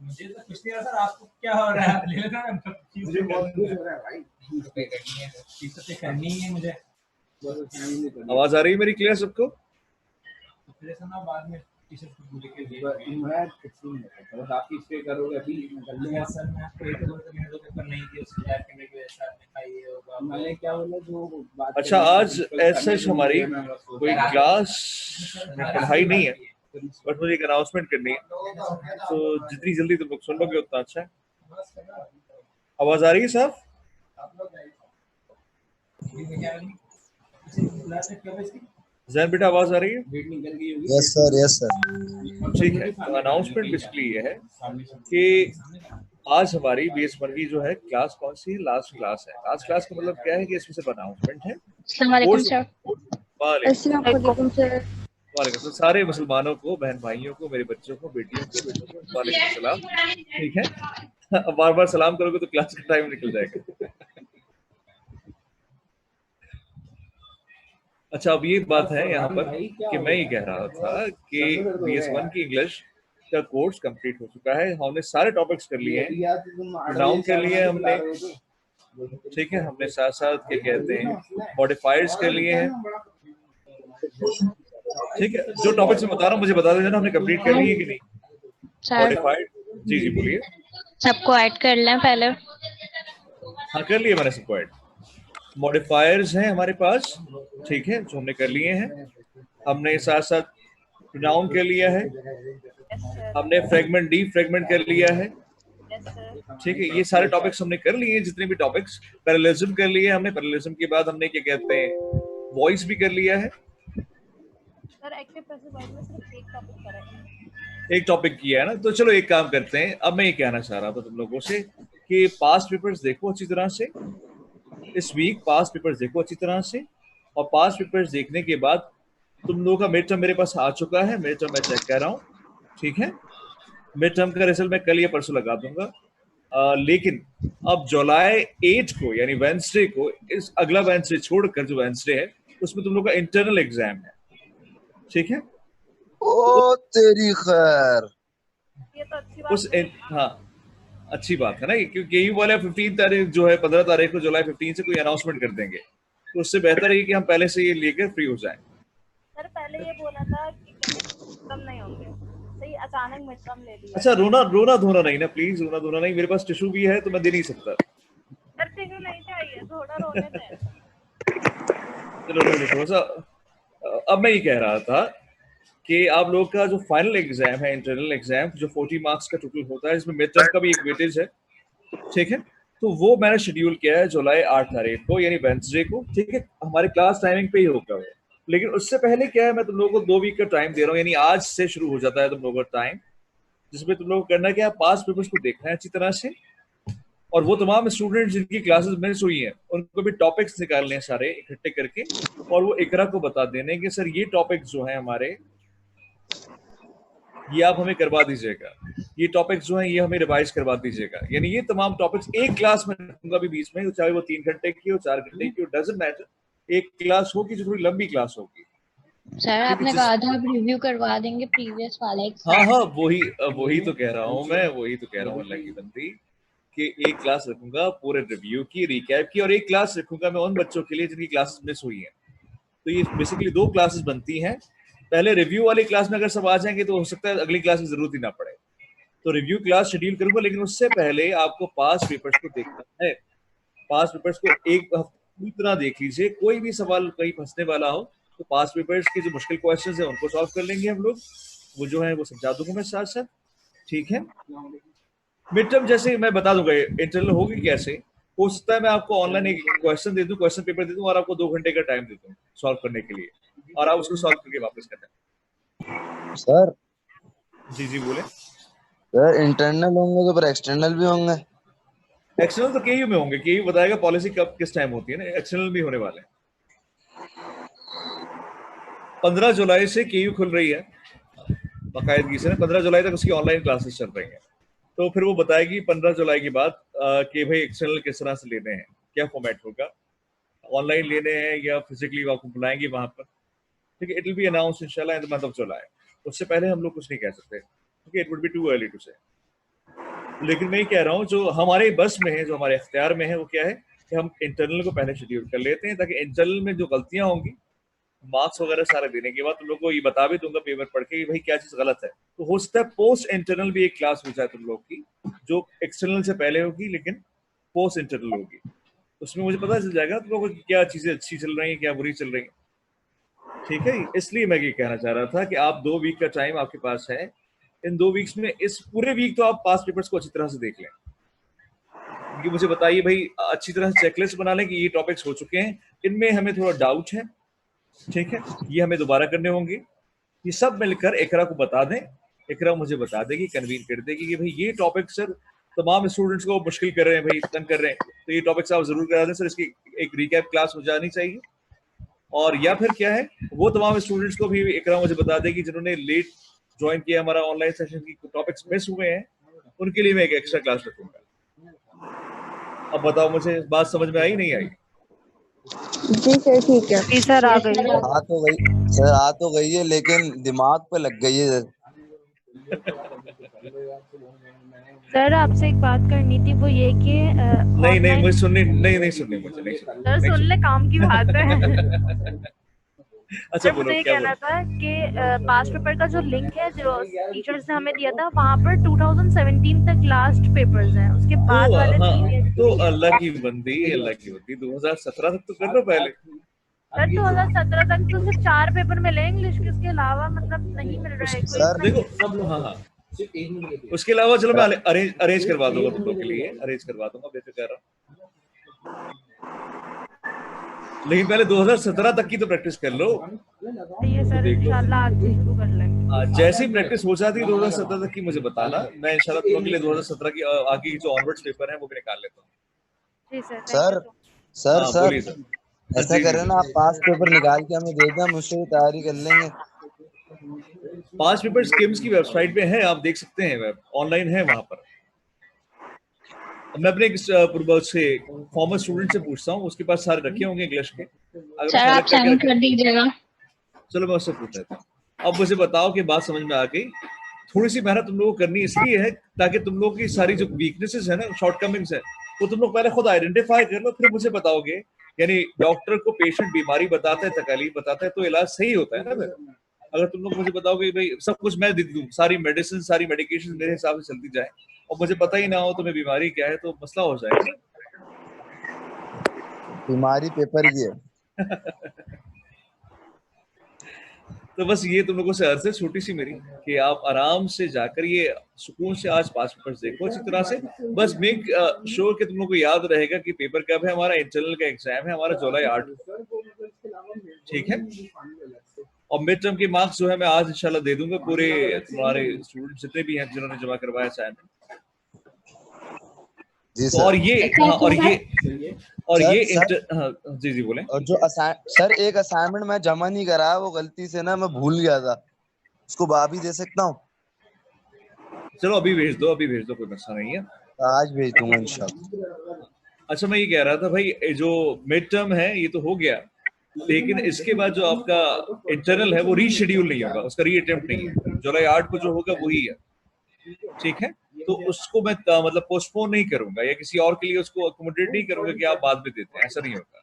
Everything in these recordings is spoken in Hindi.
मुझे तो कुछ नहीं, सर आपको क्या हो रहा है? ले लेना, मुझे बहुत कुछ हो रहा है भाई। फीस पे करनी है, फीस पे करनी है मुझे। आवाज आ रही है मेरी क्लियर सबको? फिर सुना बाद में टीचर को बोल के मैं कुछ नहीं करता, बस आप फीस पे करोगे अभी निकल लेंगे। सर मैं आपको एक बोल के दो पेपर नहीं दिए, उसके लैब करने के साथ में खाइए होगा। मैंने क्या बोला जो बात। अच्छा, आज ऐसा हमारी कोई क्लास में पढ़ाई नहीं है, बट मुझे एक अनाउंसमेंट करनी है, तो जितनी जल्दी तुम लोग सुन लोगे उतना अच्छा है। आवाज आ रही है साहब? जैन बेटा आवाज आ रही है? Yes sir, yes sir. ठीक है, तो अनाउंसमेंट बेसिकली ये है कि आज हमारी BS1 की जो है क्लास कौन सी लास्ट क्लास है। लास्ट क्लास का मतलब क्या है कि इसमें से अनाउंसमेंट है। वालेकुम सर। सारे मुसलमानों को, बहन भाइयों को, मेरे बच्चों को, बेटियों को, बेटों को वालेकुम सलाम। ठीक है, बार बार सलाम करोगे तो क्लास का टाइम निकल जाएगा। अच्छा, अब ये बात है यहाँ पर कि मैं ये कह रहा था कि BS1 की इंग्लिश का कोर्स कंप्लीट हो चुका है। हमने सारे टॉपिक्स कर लिए हैं, प्रोनाउन कर लिए हमने, ठीक है, हमने साथ साथ क्या कहते हैं मॉडिफायर्स कर लिए हैं, ठीक है। जो टॉपिक्स मैं बता रहा हूँ मुझे बता देना हमने कंप्लीट कर लिए कि नहीं। मॉडिफाइड, जी जी बोलिए। सबको ऐड कर लें पहले। हाँ कर लिए मैंने सबको ऐड। मॉडिफायर्स हैं हमारे पास, ठीक है, जो हमने कर लिए हैं। हमने साथ साथ प्रोनाउन कर लिया है, हमने फ्रेगमेंट डी फ्रेगमेंट कर लिया है, ठीक है। ये सारे टॉपिक्स हमने कर लिए हैं, जितने भी टॉपिक्स। पैरेललिज्म कर लिए हमने, पैरेललिज्म के बाद हमने क्या कहते हैं वॉइस भी कर लिया है। सर एक्टिव पैसिव वॉइस में सिर्फ एक टॉपिक करा है, एक टॉपिक किया है ना, तो चलो एक काम करते हैं। अब मैं ये कहना चाह रहा था तुम लोगों से कि पास्ट पेपर्स देखो अच्छी तरह से, इस वीक पास्ट पेपर्स देखो अच्छी तरह से, और पास्ट पेपर्स देखने के बाद तुम लोगों का मिड टर्म मेरे पास आ चुका है, मिड टर्म मैं चेक कर रहा हूँ, ठीक है। मिड टर्म का रिजल्ट मैं कल या परसों लगा दूंगा। लेकिन अब जुलाई 8 को यानी वेंसडे को, इस अगला वेंसडे छोड़कर जो वेंसडे है उसमें तुम लोग का इंटरनल एग्जाम है, ठीक है। ओ तेरी खैर, ये तो अच्छी बात है। हाँ अच्छी बात है ना, क्योंकि यही वाला 15 तारीख जो है, 15 तारीख को जुलाई 15 से कोई अनाउंसमेंट कर देंगे, तो उससे बेहतर है कि हम पहले से ये लेकर फ्री हो जाएं। सर पहले ये बोला था कि कम नहीं होंगे, सही अचानक मिड टर्म ले लिया। अच्छा, रोना धोना नहीं ना प्लीज, रोना धोना नहीं। मेरे पास टिश्यू भी है तो मैं दे नहीं सकता। सर टिश्यू नहीं चाहिए, थोड़ा रोने दें। चलो थोड़ा सा। अब मैं ये कह रहा था कि आप लोग का जो फाइनल एग्जाम है, इंटरनल एग्जाम, जो 40 मार्क्स का टोटल होता है, इसमें मिड टर्म का भी एक वेटेज है, ठीक है। तो वो मैंने शेड्यूल किया है जुलाई 8 तारीख को यानी वेंसडे को, ठीक है। हमारे क्लास टाइमिंग पे ही होगा वो, लेकिन उससे पहले क्या है, मैं तुम लोगों को 2 वीक का टाइम दे रहा हूँ, यानी आज से शुरू हो जाता है तुम लोगों का टाइम, जिसमें तुम लोगों को करना क्या है, पास्ट पेपर्स को देखना है अच्छी तरह से, और वो तमाम स्टूडेंट जिनकी क्लासेस मिस हुई हैं उनको भी टॉपिक्स निकालने हैं सारे इकट्ठे करके, और वो इकरा को बता देने कि सर ये टॉपिक्स जो हैं हमारे, ये आप हमें करवा दीजिएगा, ये टॉपिक्स जो हैं ये हमें रिवाइज करवा दीजिएगा। यानी ये तमाम टॉपिक्स एक क्लास में रखूंगा भी बीच में, चाहे वो 3 घंटे की हो, 4 घंटे की हो, डजंट मैटर, एक क्लास होगी जो थोड़ी लंबी क्लास होगी। सर आपने कहा था आप रिव्यू करवा देंगे प्रीवियस वाला हाँ हाँ, वही तो कह रहा हूँ मैं, वही तो कह रहा हूँ अल्लाह की बंदी, कि एक क्लास रखूंगा पूरे रिव्यू की, रिकैप की, और एक क्लास रखूंगा मैं उन बच्चों के लिए जिनकी क्लासेस मिस हुई हैं। तो ये बेसिकली 2 क्लासेस बनती हैं। पहले रिव्यू वाली क्लास में अगर सब आ जाएंगे तो हो सकता है अगली क्लास की जरूरत ही ना पड़े, तो रिव्यू क्लास शेड्यूल करूंगा, लेकिन उससे पहले आपको पास पेपर्स को देखना है। पास पेपर्स को एक पूरी तरह देख लीजिए, कोई भी सवाल कहीं फंसने वाला हो तो पास पेपर्स के जो मुश्किल क्वेश्चंस हैं उनको सॉल्व कर लेंगे हम लोग, वो जो है वो समझा दूंगा मैं साथ साथ, ठीक है। मिड टर्म जैसे मैं बता दूंगा इंटरनल होगी कैसे, हो सकता है मैं आपको ऑनलाइन एक क्वेश्चन दे दूं, क्वेश्चन पेपर दे दूं, और आपको 2 घंटे का टाइम दे दूं सॉल्व करने के लिए, और आप उसको सॉल्व करके वापस कर दें। सर जी बोले। सर इंटरनल होंगे तो फिर एक्सटर्नल भी होंगे? एक्सटर्नल तो केयू में होंगे, केयू बताएगा पॉलिसी कब किस टाइम होती है ना, एक्सटर्नल भी होने वाले हैं। 15 जुलाई से केयू खुल रही है बाकायदगी से ना, 15 जुलाई तक उसकी ऑनलाइन क्लासेस चल रही हैं, तो फिर वो बताएगी 15 जुलाई के बाद कि भाई एक्सटर्नल किस तरह से लेने हैं, क्या फॉर्मेट होगा, ऑनलाइन लेने हैं या फिजिकली आपको बुलाएंगे वहां पर, ठीक है। इट विल बी अनाउंस्ड इंशाल्लाह in the month of July. उससे पहले हम लोग कुछ नहीं कह सकते क्योंकि it would be too early to say. लेकिन मैं ये कह रहा हूँ जो हमारे बस में है, जो हमारे इख्तियार में है, वो क्या है कि हम इंटरनल को पहले शेड्यूल कर लेते हैं, ताकि इंटरनल में जो गलतियां होंगी मार्क्स वगैरह सारे देने के बाद तुम लोग को ये बता भी दूंगा पेपर पढ़ के कि भाई क्या चीज गलत है। तो हो सकता है पोस्ट इंटरनल भी एक क्लास हो जाए तुम लोग की, जो एक्सटर्नल से पहले होगी लेकिन पोस्ट इंटरनल होगी। उसमें मुझे पता चल जाएगा तुम लोगों की क्या चीजें अच्छी चल रही हैं, क्या बुरी चल रही हैं। ठीक है, इसलिए मैं ये कहना चाह रहा था कि आप 2 वीक का टाइम आपके पास है। इन 2 वीक्स में इस पूरे वीक तो आप पास्ट पेपर्स को अच्छी तरह से देख लें। क्योंकि मुझे बताइए भाई, अच्छी तरह से चेकलिस्ट बना लें कि ये टॉपिक्स हो चुके हैं, इनमें हमें थोड़ा डाउट है, ठीक है, ये हमें दोबारा करने होंगे। ये सब मिलकर इकरा को बता दें, इकरा मुझे बता देगी, कन्वीन कर देगी कि भाई ये टॉपिक सर तमाम स्टूडेंट्स को मुश्किल कर रहे हैं, भाई तंग कर रहे हैं, तो ये टॉपिक्स आप जरूर करा दें सर, इसकी एक रिकैप क्लास हो जानी चाहिए। और या फिर क्या है, वो तमाम स्टूडेंट्स को भी इकरा मुझे बता देगी जिन्होंने लेट ज्वाइन किया हमारा ऑनलाइन सेशन की, टॉपिक्स मिस हुए हैं, उनके लिए मैं एक एक्स्ट्रा क्लास रखूंगा। अब बताओ मुझे बात समझ में आई नहीं आई? जी सर ठीक है। जी सर आ गई। आ तो गई सर, आ तो गई है, लेकिन दिमाग पे लग गई है। सर आपसे एक बात करनी थी, वो ये कि नहीं मुझे सुननी नहीं सुननी मुझे नहीं सुननी। सर सुन ले, काम की बात है। अच्छा सर बोलो, मुझे ये क्या कहना बोलो? था कि पास्ट पेपर का जो लिंक है जो टीचर्स ने हमें दिया था, वहाँ पर 2017 तक लास्ट पेपर्स हैं, उसके बाद वाले नहीं है। तो अल्लाह की बंदी 2017 तक तो कर लो पहले। सर 2017 तक तो सिर्फ 4 पेपर मिले इंग्लिश के, उसके अलावा मतलब नहीं मिल रहा है कोई। सर देखो हाँ, उसके अलावा चलो मैं अरेंज करवा दूंगा तुम लोग के लिए, अरेंज करवा दूंगा, बेफिक्र रहो। लेकिन पहले 2017 तक की तो प्रैक्टिस कर लो। ये सर इंशाल्लाह आज से शुरू कर लेंगे। जैसी प्रैक्टिस हो जाती है 2017 तक की मुझे बताना, मैं इंशाल्लाह तुम लोग के लिए 2017 की आगे की जो ऑनवर्ड्स पेपर है वो भी निकाल लेता हूँ। जी सर, सर सर हाँ, सर बोलिए सर। ऐसा जी, करें जी। ना, आप पास पेपर निकाल के हमें दे दें, हम उससे भी तैयारी कर लेंगे। 5 पेपर स्किम्स की वेबसाइट पे है, आप देख सकते हैं, वेब ऑनलाइन है वहां पर। मैं अपने से फॉर्मर स्टूडेंट से पूछता हूँ, उसके पास सारे रखे होंगे इंग्लिश के, अगर सर उसने आप अलग करके सेंड रखे, कर दीजिएगा। चलो मैं उससे पूछ लेता हूँ। अब मुझे बताओ कि बात समझ में आ गई? थोड़ी सी मेहनत तुम लोगों को करनी इसलिए है ताकि तुम लोगों की सारी जो वीकनेसेस है ना, शॉर्टकमिंग्स है, वो तुम लोग पहले खुद आइडेंटिफाई कर लो, फिर मुझे बताओगे। यानी डॉक्टर को पेशेंट बीमारी बताता है, तकलीफ बताता है, तो इलाज सही होता है ना फिर। अगर तुम लोग मुझे बताओगे भाई सब कुछ मैं दे दूं, सारी मेडिसिन सारी मेडिकेशन मेरे हिसाब से चलती जाए, और मुझे पता ही ना हो तुम्हें बीमारी क्या है, तो मसला हो जाएगा। बीमारी पेपर की है। तो बस ये तुम लोगों से अर्ज है छोटी सी मेरी, कि आप आराम से जाकर ये सुकून से आज 5 पेपर्स देखो अच्छी तरह से। बस मेक श्योर कि तुम लोगों को याद रहेगा कि पेपर कब है हमारा। इंटरनल का एग्जाम है हमारा जुलाई 8 को, ठीक है। और मिड टर्म के मार्क्स जो है मैं आज इंशाल्लाह दे दूंगा पूरे तुम्हारे स्टूडेंट जितने भी हैं जिन्होंने जमा करवाया असाइनमेंट। जी तो सर। और ये हाँ, जी जी बोले। और जो सर एक असाइनमेंट मैं जमा नहीं कराया, वो गलती से ना मैं भूल गया था, उसको अभी दे सकता हूँ? चलो अभी भेज दो, कोई मसला नहीं है। आज भेज दूंगा इंशाल्लाह। अच्छा मैं ये कह रहा था भाई, जो मिड टर्म है ये तो हो गया, लेकिन इसके बाद जो आपका इंटरनल है वो रीशेड्यूल नहीं होगा, उसका री अटेम्प्ट नहीं है। जुलाई 8 को जो होगा वही है, ठीक है। तो उसको मैं मतलब पोस्टपोन नहीं करूंगा या किसी और के लिए उसको अकोमोडेट नहीं करूंगा कि आप बाद में देते हैं, ऐसा नहीं होगा।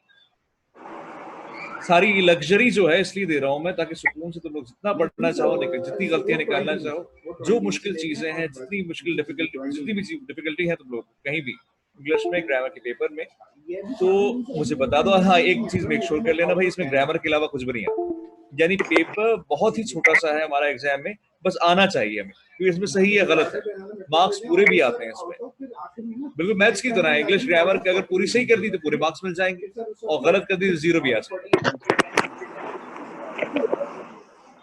सारी लग्जरी जो है इसलिए दे रहा हूं मैं, ताकि सुकून से तुम लोग जितना पढ़ना चाहो, जितनी गलतियां निकालना चाहो, जो मुश्किल चीजें हैं, जितनी मुश्किल जितनी भी डिफिकल्टी है तुम लोग कहीं भी इंग्लिश में ग्रामर के पेपर में, तो मुझे बता दो। हाँ एक चीज मेक श्योर कर लेना भाई, इसमें ग्रामर के अलावा कुछ भी नहीं है। यानी पेपर बहुत ही छोटा सा है हमारा एग्जाम में, बस आना चाहिए हमें, क्योंकि इसमें सही है गलत है, मार्क्स पूरे भी आते हैं इसमें, बिल्कुल मैथ्स की तरह है। इंग्लिश ग्रामर के अगर पूरी सही कर दी तो पूरे मार्क्स मिल जाएंगे, और गलत कर दी तो 0 भी आ सकता है,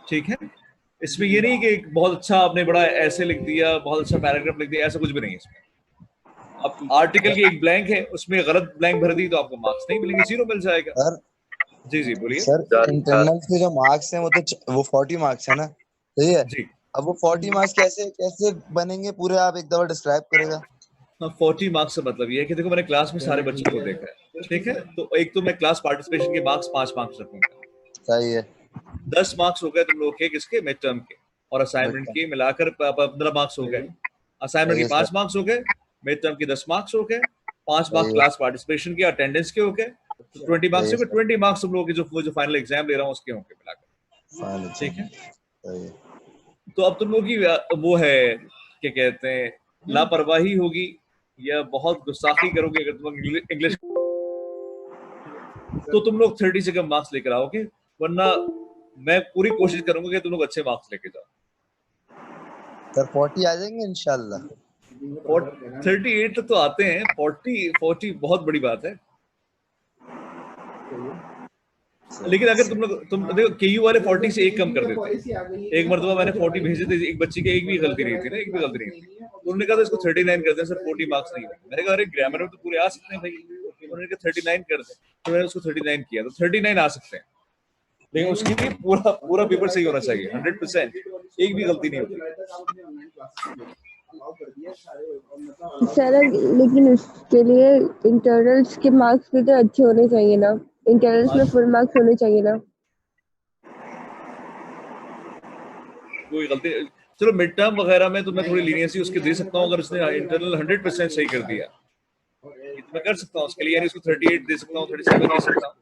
ठीक है। इसमें ये नहीं कि बहुत अच्छा आपने बड़ा ऐसे लिख दिया, बहुत अच्छा पैराग्राफ लिख दिया, ऐसा कुछ भी नहीं है इसमें। अब आर्टिकल की एक ब्लैंक है, उसमें गलत ब्लैंक भर दी तो आपको मार्क्स नहीं मिलेंगे, 0 मिल जाएगा। सर जी जी बोलिए। सर इंटरनल के जो मार्क्स हैं वो 40 मार्क्स है ना, सही है जी अब वो 40 मार्क्स कैसे कैसे बनेंगे पूरे, आप एक दफा डिस्क्राइब करेगा? 40 मार्क्स का मतलब ये है कि देखो मैंने क्लास में सारे बच्चों को देखा है, ठीक है। तो एक तो मैं क्लास पार्टिसिपेशन के मार्क्स 5 मार्क्स रखूंगा, सही है। 10 मार्क्स हो गए तुम लोग के किसके मिड टर्म के, और असाइनमेंट के मिलाकर 15 मार्क्स हो गए। असाइनमेंट के सही है 5 मार्क्स हो गए, मिड टर्म के 10 मार्क्स हो गए, 5 मार्क्स सही है क्लास पार्टिसिपेशन के अटेंडेंस के हो गए, तो 20 मार्क्स सही हो है गए। 20 मार्क्स तुम लोगों के जो फाइनल एग्जाम दे रहा हूँ उसके होंगे मिलाकर। फाइनल ठीक है, सही है। तो अब तुम लोग की वो है क्या कहते हैं, लापरवाही होगी या बहुत गुस्ताखी करोगे अगर तुम इंग्लिश, तो तुम लोग 30 से कम मार्क्स लेकर आओगे, वरना मैं पूरी कोशिश करूंगा कि तुम लोग अच्छे मार्क्स लेके जाओ। सर 40 आ जाएंगे इंशाल्लाह। 38 तक तो आते हैं, 40 बहुत बड़ी बात है। लेकिन अगर तुम देखो केयू वाले 40 से एक कम कर देते। एक मरतबा मैंने 40 भेजे थे, एक बच्ची की एक भी गलती नहीं थी ना, एक भी गलती नहीं थी, तो उन्होंने कहा था इसको 39 कर दें सर, 40 मार्क्स नहीं है। मैंने कहा अरे ग्रामर में तो पूरे आ सकते हैं भाई, उन्होंने कहा 39 कर दें, तो मैंने उसको 39 किया, तो 39 आ सकते हैं, लेकिन उसके लिए पूरा पेपर सही होना चाहिए 100%, एक भी गलती नहीं होती। सर लेकिन उसके लिए इंटरनल्स के मार्क्स भी तो अच्छे होने चाहिए ना, इंटरनल्स में फुल मार्क्स होने चाहिए ना। कोई गलती, चलो मिड टर्म वगैरह में तो मैं थोड़ी लीनियंसी उसके दे सकता हूँ, अगर उसने इंटरनल 100% सही कर दिया तो मैं कर सकता हूँ उसके लिए, यानी उसको 38 दे सकता हूँ, 37 दे सकता हूँ।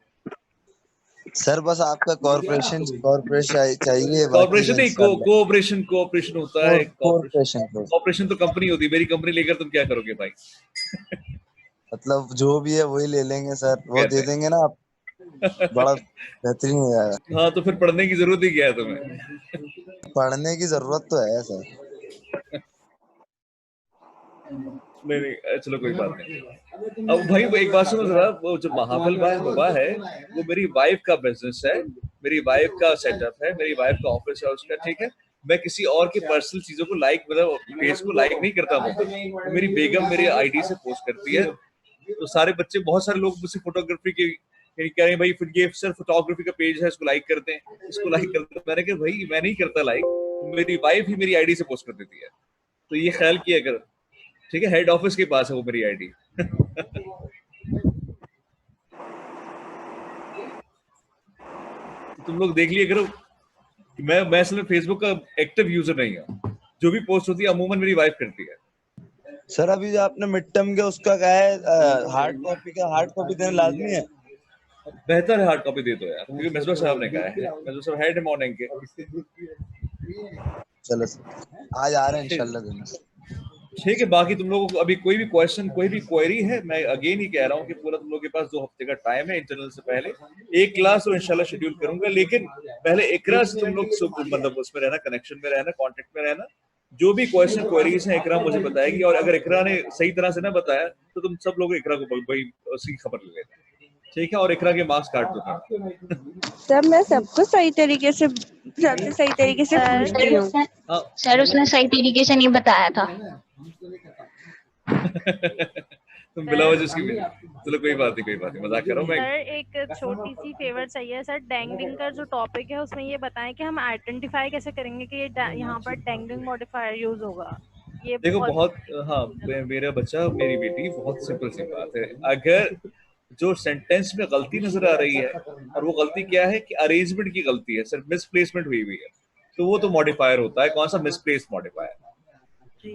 सर बस आपका कॉर्पोरेशन चाहिए, बाकी कॉर्पोरेशन नहीं, इंशाल्लाह। कोऑपरेशन होता है। कॉर्पोरेशन कॉर्पोरेशन तो कंपनी होती है, मेरी कंपनी लेकर तुम क्या करोगे भाई? मतलब जो भी है वही ले लेंगे सर, वो कहते दे हैं। देंगे ना आप, बड़ा बेहतरीन हो जाएगा। हाँ, तो फिर पढ़ने की जरूरत ही क्या है तुम्हें? पढ़ने की जरूरत तो है सर। नहीं, चलो कोई बात नहीं। अब भाई वो एक बात सुनो जरा, वो जो महाफिल भाई हुआ है वो मेरी वाइफ का बिजनेस है, मेरी वाइफ का सेटअप है, मेरी वाइफ का ऑफिस है उसका, ठीक है। मैं किसी और की पर्सनल चीजों को लाइक, मतलब पेज को लाइक नहीं करता हूँ। तो मेरी बेगम मेरी आईडी से पोस्ट करती है, तो सारे बच्चे, बहुत सारे लोग मुझसे फोटोग्राफी के कह रहे हैं भाई ये सर फोटोग्राफी का पेज है, इसको लाइक करते हैं, इसको लाइक करते हैं। मैंने कहा भाई मैं नहीं करता लाइक, मेरी वाइफ ही मेरी आईडी से पोस्ट कर देती है, तो ये ख्याल किया कर, ठीक है। हेड ऑफिस के पास है वो मेरी आईडी। तुम लोग देख लिया करो, मैं असल में फेसबुक का एक्टिव यूजर नहीं हूँ, जो भी पोस्ट होती है अमूमन मेरी वाइफ करती है। सर अभी जो आपने मिड टर्म के उसका कहा है, हार्ड कॉपी देना लाजमी है। बेहतर है हार्ड कॉपी दे दो यार, क्योंकि मिसबा साहब ने कहा है, मिसबा साहब हेड मॉर्निंग के। चलो सर आज आ रहे हैं इंशाल्लाह देना। ठीक है, बाकी तुम लोगों को अभी कोई भी क्वेश्चन, कोई भी क्वेरी है, मैं अगेन ही कह रहा हूँ कि पूरा तुम लोगों के पास 2 हफ्ते का टाइम है इंटरनल से पहले। एक क्लास तो इंशाल्लाह शेड्यूल करूंगा, लेकिन पहले इकरा से तुम लोग मतलब उसमें रहना, कनेक्शन में रहना, कांटेक्ट में रहना। जो भी क्वेश्चन क्वेरीज हैं इकरा मुझे बताएगी, और अगर इकरा ने सही तरह से ना बताया तो तुम सब लोग इकरा को वही उसकी खबर ले लेना, ठीक है। और इकरा के मार्क्स काट दो। सर मैं सबको सही तरीके से पूछती हूँ। सर उसने सही तरीके से नहीं बताया था। तुम बिलावज उसकी, चलो कोई बात नहीं, मजाक कर रहा हूँ मैं। सर एक छोटी सी फेवर चाहिए सर, डैंगलिंग का जो टॉपिक है उसमें ये बताएं कि हम आइडेंटिफाई कैसे करेंगे कि ये यहाँ पर डैंगलिंग मॉडिफायर यूज होगा। ये देखो बहुत, हाँ मेरा बच्चा, मेरी बेटी, बहुत सिंपल सी बात है। अगर जो सेंटेंस में गलती नजर आ रही है, और वो गलती क्या है कि अरेंजमेंट की गलती है, सिर्फ मिसप्लेसमेंट हुई है, तो वो तो मॉडिफायर होता है। कौन सा? Misplaced modifier.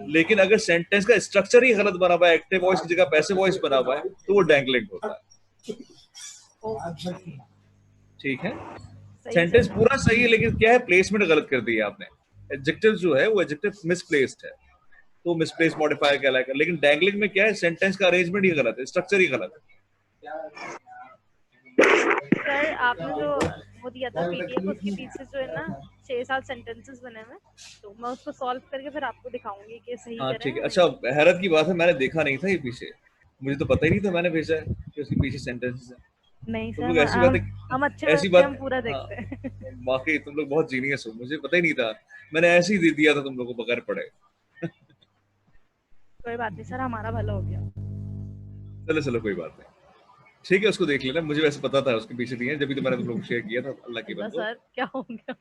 लेकिन अगर सेंटेंस का स्ट्रक्चर ही गलत बना हुआ है, एक्टिव वॉइस की जगह पैसिव वॉइस बना हुआ है, तो वो डैंगलिंग होता है, ठीक है। सेंटेंस पूरा सही है, लेकिन क्या है, प्लेसमेंट गलत कर दी है आपने। एडजेक्टिव जो है वो एडजेक्टिव मिसप्लेस्ड है, तो मिसप्लेस्ड मॉडिफायर कहलाएगा। लेकिन डैंगलिंग में क्या है, सेंटेंस का अरेंजमेंट ही गलत है, स्ट्रक्चर ही गलत है। सर आपने जो वो दिया था पीडीएफ, उसके पीछे जो है ना 6-7 सेंटेंसेस बने हुए, तो मैं उसको सॉल्व करके फिर आपको दिखाऊंगी कि सही हाँ करें। ठीक है। अच्छा, हैरत की बात है, मैंने देखा नहीं था ये पीछे, मुझे तो पता ही नहीं था मैंने भेजा है कि उसके पीछे सेंटेंसेस है। नहीं तुम लोग सर, ऐसी बात हम अच्छे ऐसी बच्चे, बात, हम पूरा हाँ, देखते हैं। वाकई तुम लोग बहुत जीनियस हो, मुझे पता ही नहीं था, मैंने ऐसे ही दे दिया था तुम लोगों को बगैर पढ़े। कोई बात नहीं सर, हमारा भला हो गया। चलो कोई बात नहीं, ठीक है, उसको देख लेना। मुझे वैसे पता था उसके पीछे दिए, जब भी तो मैंने तुम लोगों को शेयर किया था। अल्लाह की बंदो। सर क्या हो गया?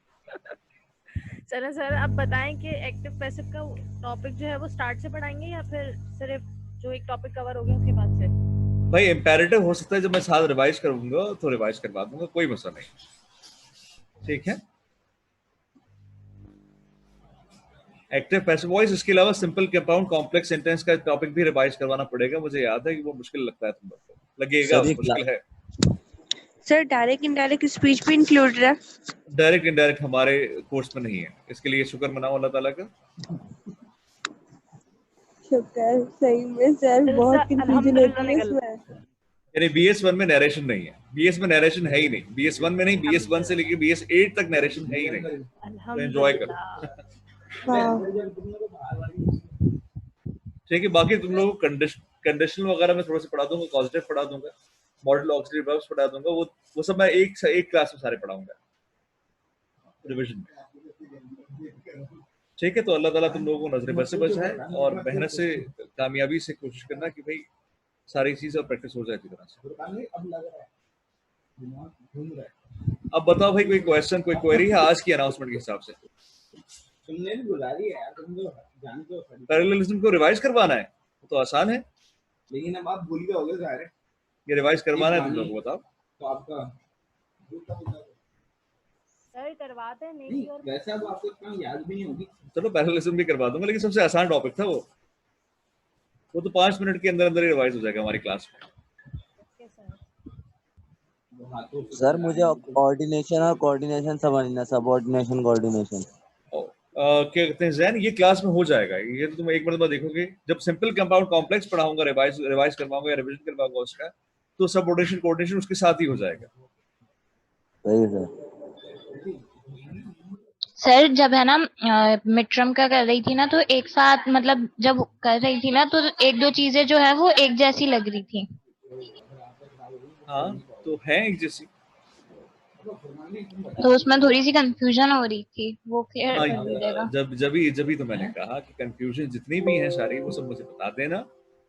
चलो सर, अब बताएं कि एक्टिव पैसिव का टॉपिक जो है वो स्टार्ट से पढ़ाएंगे या फिर सिर्फ जो एक टॉपिक कवर हो गया उसके बाद से? भाई इम्पेरेटिव हो सकता है जब मैं साथ रिवाइज करूंगा तो रिवाइज करवा दूंगा, कोई मसला नहीं, ठीक है। एक्टिव पैसिव वॉइस, इसके अलावा सिंपल कंपाउंड कॉम्प्लेक्स सेंटेंस का टॉपिक भी रिवाइज करवाना पड़ेगा। मुझे याद है कि वो मुश्किल लगता है, तुम लोग को लगेगा सर ये मुश्किल है। सर डायरेक्ट इनडायरेक्ट स्पीच भी इंक्लूड है? डायरेक्ट इनडायरेक्ट हमारे कोर्स में नहीं है, इसके लिए शुक्र मनाओ अल्लाह ताला का। शुक्र, सही में सर बहुत कंफ्यूजन होती है इसमें। यानी BS1 में नरेशन नहीं है, BS में नरेशन है ही नहीं, BS1 में नहीं, BS1 से लेके BS8 तक नरेशन है ही नहीं, तो एंजॉय करो। हाँ ठीक है, बाकी तुम लोगों को कंडीशनल वगैरह मैं थोड़ा सा पढ़ा दूंगा, पॉजिटिव पढ़ा दूंगा, मॉडल ऑक्सिलरी वर्ब्स पढ़ा दूंगा, वो सब मैं एक क्लास में सारे पढ़ाऊंगा रिवीजन में। ठीक है, तो अल्लाह ताला तुम लोगों को नजर बद से बचाए और मेहनत से कामयाबी से कोशिश करना कि भाई सारी चीज और प्रैक्टिस हो जाए अच्छी तरह से। अब बताओ भाई, कोई क्वेश्चन कोई क्वेरी है आज की अनाउंसमेंट के हिसाब से? तुमने भी बुला दिया यार, तुम तो जानते हो। पैरेललिज्म को रिवाइज करवाना है तो आसान है, लेकिन अब आप भूल गए होगे सारे। ये रिवाइज करवाना है तुम लोगों को, बताओ। तो आपका सर करवाते हैं नहीं, नहीं और वैसे अब आपको इतना याद भी नहीं होगी। चलो पैरेललिज्म भी करवा दूंगा, लेकिन सबसे आसान टॉपिक था वो तो 5 मिनट के अंदर अंदर ही रिवाइज हो जाएगा हमारी क्लास में। Okay sir. सर मुझे ऑर्डिनेशन और कोऑर्डिनेशन समझना, सबऑर्डिनेशन कोऑर्डिनेशन। क्या कहते हैं जैन, ये क्लास में हो जाएगा, ये तो तुम एक मरतबा देखोगे जब सिंपल कंपाउंड कॉम्प्लेक्स पढ़ाऊंगा, रिवाइज करवाऊंगा या रिवीजन करवाऊंगा उसका, तो सबऑर्डिनेशन कोऑर्डिनेशन उसके साथ ही हो जाएगा। सही है सर। सर जब है ना मिड टर्म का कर रही थी ना, तो एक साथ मतलब जब कर रही थी ना, तो एक दो चीजें जो है वो एक जैसी लग रही थी। हाँ तो है एक जैसी, तो उसमें थोड़ी सी कंफ्यूजन हो रही थी, वो क्लियर कर दीजिएगा। जब भी तो मैंने कहा कि कंफ्यूजन जितनी भी है सारी वो सब मुझे बता देना,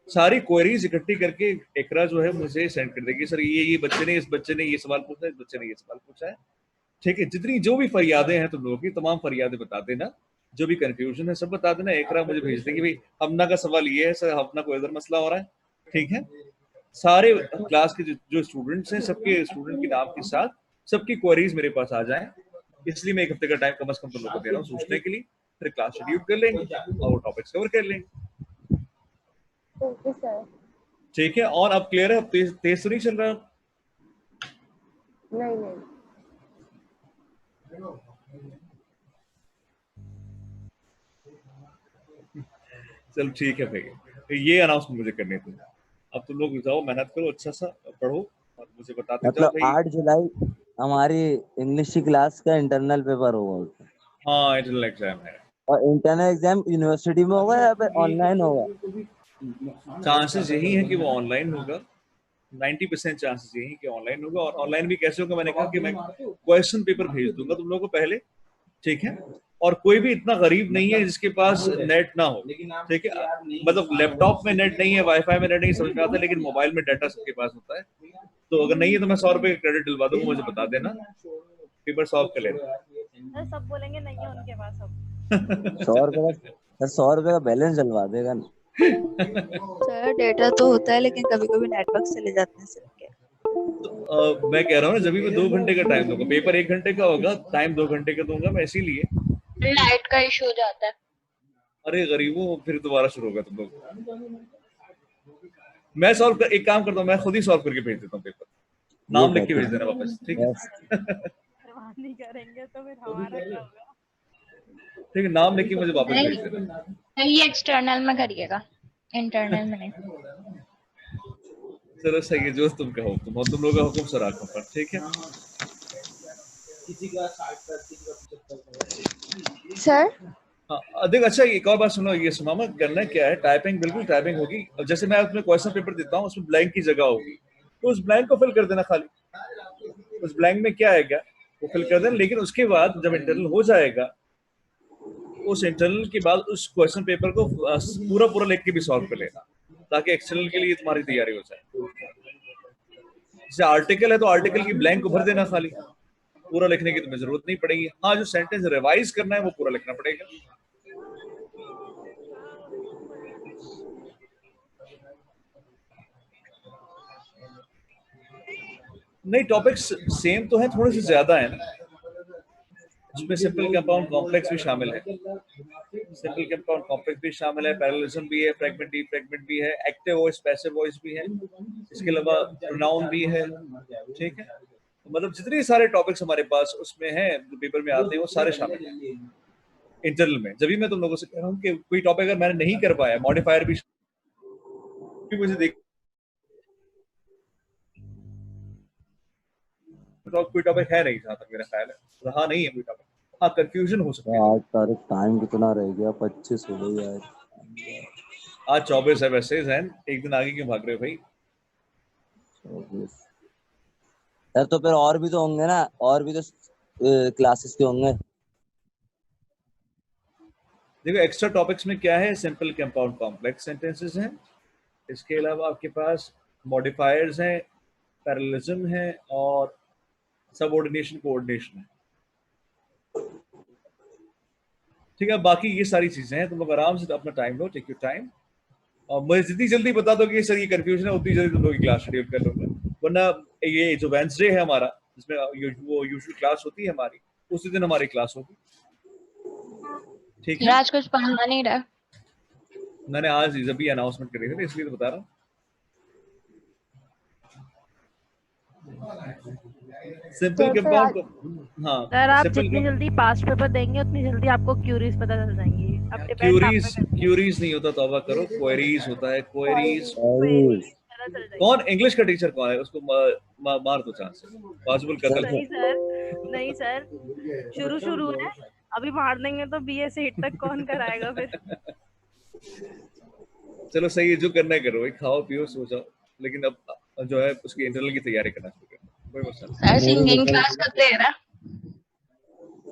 सारी क्वेरीज इकट्ठी करके इकरा जो है मुझे सेंड कर देगी, सर ये बच्चे ने, इस बच्चे ने ये सवाल पूछा है, इस बच्चे ने ये सवाल पूछा है। ठीक है, जितनी जो भी फरियादें हैं तुम लोगों की, तमाम फरियादें बता देना, जो भी कंफ्यूजन है सब बता देना। इकरा मुझे भेज देगी, भाई हमना का सवाल ये है सर, हमना को इधर मसला हो रहा है। ठीक है, सारे क्लास के जो स्टूडेंट्स हैं, सबके स्टूडेंट के नाम के साथ सबकी क्वेरीज मेरे पास आ जाएं, इसलिए मैं 1 हफ्ते का टाइम कम से कम तुम लोगों को दे रहा हूँ सोचने के लिए, फिर क्लास शेड्यूल कर लेंगे और वो टॉपिक्स कवर कर लेंगे। Okay sir. ठीक है, और अब क्लियर है? अब तेज तो नहीं चल रहा? नहीं नहीं चलो ठीक है भाई, तो ये अनाउंसमेंट मुझे करनी थी। अब तुम लोग जाओ, मेहनत करो, अच्छा सा पढ़ो और मुझे बताते जाओ मतलब भाई। 8 जुलाई हमारी इंग्लिश की क्लास का इंटरनल पेपर होगा। हाँ इंटरनल एग्जाम है, और इंटरनल एग्जाम यूनिवर्सिटी में होगा या फिर ऑनलाइन होगा? चांसेस यही है कि वो ऑनलाइन होगा, 90% चांसेस यही कि ऑनलाइन होगा। और ऑनलाइन भी कैसे होगा, मैंने कहा कि मैं क्वेश्चन पेपर भेज दूंगा तुम लोगों को पहले। ठीक है, और कोई भी इतना गरीब नहीं है जिसके पास नेट ना हो। ठीक है, मतलब लैपटॉप में नेट नहीं है, वाईफाई में नेट नहीं, समझ में आता है, लेकिन मोबाइल में डाटा सबके पास होता है। तो अगर नहीं है तो मैं 100 रुपए का क्रेडिट दिलवा दूंगा, मुझे बता देना, पेपर सॉल्व कर लेना। सर सब बोलेंगे नहीं है उनके पास अब। 100 रुपए का सर, 100 रुपए का बैलेंस डलवा देगा ना। सर डेटा तो होता है लेकिन कभी कभी नेटवर्क चले जाते हैं सर के। तो मैं कह रहा हूँ ना, जब भी मैं 2 घंटे का टाइम दूंगा, पेपर 1 घंटे का होगा, टाइम 2 घंटे का दूंगा मैं, इसीलिए। लाइट का इशू हो जाता है। अरे गरीबों, फिर दोबारा शुरू होगा तुम लोग। मैं एक काम करता हूँ, मैं खुद ही सॉल्व करके भेज देता हूँ पेपर, नाम लिख के भेज देना वापस। ठीक है, परवाह नहीं करेंगे तो फिर हमारा क्या होगा? ठीक है, नाम लिख के मुझे वापस भेज देना। ये एक्सटर्नल में करिएगा, इंटरनल में नहीं। चलो सही है, जो तुम कहो, तुम लोगों का हुक्म सर आंखों पर। ठीक है किसी का 60 का, किसी का 75 का। सर। हाँ देख, अच्छा एक और बात सुनो, ये सुनामा करना क्या है, टाइपिंग, बिल्कुल टाइपिंग होगी। अब जैसे मैं अपने क्वेश्चन पेपर देता हूँ, उसमें ब्लैंक की जगह होगी, तो उस ब्लैंक को फिल कर देना खाली। उस ब्लैंक में क्या आएगा वो फिल कर देना, लेकिन उसके बाद जब इंटरनल हो जाएगा, उस इंटरनल के बाद उस क्वेश्चन पेपर को पूरा लिख के भी सॉल्व कर लेना, ताकि एक्सटर्नल के लिए तुम्हारी तैयारी हो जाए। जैसे आर्टिकल है तो आर्टिकल की ब्लैंक को भर देना खाली, पूरा लिखने की तुम्हें जरूरत नहीं पड़ेगी। हाँ, जो सेंटेंस रिवाइज करना है वो पूरा लिखना पड़ेगा। नहीं, टॉपिक्स सेम तो है, थोड़े से ज्यादा है ना, जिसमें सिंपल कंपाउंड कॉम्प्लेक्स भी शामिल है। सिंपल कंपाउंड कॉम्प्लेक्स भी शामिल है, पैरेललिज्म भी है, फ्रैगमेंट डिफ्रैगमेंट भी है, एक्टिव वॉइस पैसिव वॉइस भी है, इसके अलावा प्रोनाउन भी है। ठीक है, तो मतलब जितने सारे टॉपिक्स हमारे पास उसमें हैं जो पेपर में आते हैं वो सारे शामिल हैं इंटरनल में। जब भी मैं तुम लोगों से कह रहा हूँ कि कोई टॉपिक अगर मैंने नहीं कर पाया, मॉडिफायर भी मुझे देख तो कोई टॉपिक है नहीं, जहाँ तक मेरा ख्याल है रहा नहीं है कोई टॉपिक। हाँ, कंफ्यूजन हो सकती है। आज तारीख टाइम कितना रह गया? 25 हो गई यार। आज 24 है वैसे जैन, एक दिन आगे क्यों भाग रहे हो भाई? 24 यार, तो फिर और भी तो होंगे ना, और भी तो क्लासेस के होंगे। देखो एक्स्ट्रा टॉपिक्स में क्या है, सिंपल कंपाउंड कॉम्प्लेक्स सेंटेंसेस हैं, इसके अलावा आपके पास मॉडिफायर्स हैं, पैरेललिज्म है और सबऑर्डिनेशन कोऑर्डिनेशन है। ठीक है, बाकी ये सारी चीजें हैं, तुम लोग आराम से अपना टाइम लो, टेक योर टाइम, और मुझे जितनी जल्दी बता दो कि सर ये कंफ्यूजन है उतनी जल्दी तुम लोग की क्लास शेड्यूल कर लूंगा। वरना ये जो वेडनेसडे है हमारा, जिसमें वो यूजुअल क्लास होती है हमारी, उसी दिन हमारी क्लास होगी। ठीक है, राज कुछ पढ़ा नहीं रहा। मैंने आज जब भी अनाउंसमेंट करी थी इसलिए तो बता रहा हूँ। सिंपल सर, कंपाउंड, हाँ सर आप सिंपल जितनी जल्दी पास्ट पेपर देंगे उतनी जल्दी आपको क्यूरीज पता चल जाएंगी। अब डिपेंड आप पे करता है। क्यूरीज नहीं होता, तौबा करो, क्वेरीज होता है, क्वेरीज। Queries, पता चल जाएगी। कौन इंग्लिश का टीचर कौन है, उसको मार दो चांस से, पॉसिबल कत्ल। नहीं सर, नहीं सर, शुरू है, अभी मार देंगे तो बीए से हिट तक कौन कराएगा फिर। चलो सही है, जो करना है करो भाई, खाओ पियो सो जाओ, लेकिन अब जो है उसकी इंटरनल की तैयारी करना शुरू करो, कोई मसला नहीं। सर सिंगिंग क्लास कब दे रहा?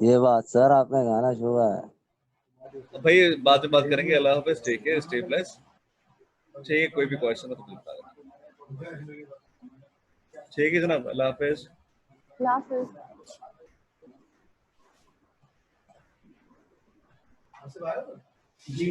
ये बात सर आपने गाना छुआ है। अब भाई बाद में बात करेंगे, अल्लाह हाफिज, टेक केयर, स्टे ब्लेस्ड। ठीक है, कोई भी क्वेश्चन हो तो पूछ लेना। ठीक है जनाब, अल्लाह हाफिज। क्लासेस जी